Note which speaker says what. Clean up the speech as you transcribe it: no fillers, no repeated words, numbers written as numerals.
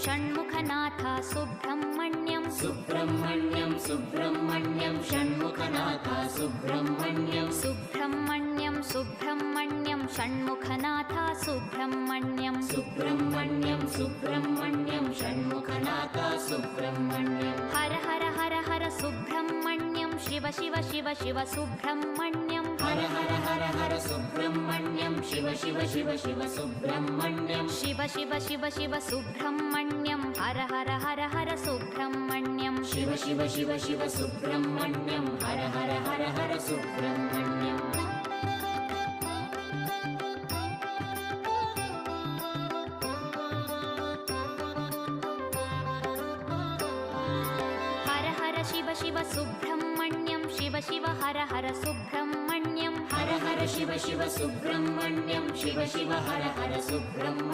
Speaker 1: Shanmukhanath Subrahmanyam
Speaker 2: Subrahmanyam Subrahmanyam Shanmukhanath Subrahmanyam
Speaker 1: Subrahmanyam Subrahmanyam Shanmukhanath Subrahmanyam
Speaker 2: Subrahmanyam Subrahmanyam Shanmukhanath Subrahmanyam
Speaker 1: Har Har Har Har Subrahmanyam Shiva Shiva Shiva Shiva Subrahmanyam
Speaker 2: Har Har Har Har Subrahmanyam Shiva Shiva Shiva Shiva Subrahmanyam
Speaker 1: Shiva Shiva Shiva Shiva Subrahmanyam Har Har Har Har Subrahmanyam
Speaker 2: Shiva Shiva Shiva Shiva Subrahmanyam Har Har Har Har Subrahmanyam
Speaker 1: Har Har Shiva Shiva Subrahmanyam Shiva Shiva Har Har Subrahmanyam
Speaker 2: Har Har Shiva Shiva Subrahmanyam Shiva Shiva Har Har Subrahmanyam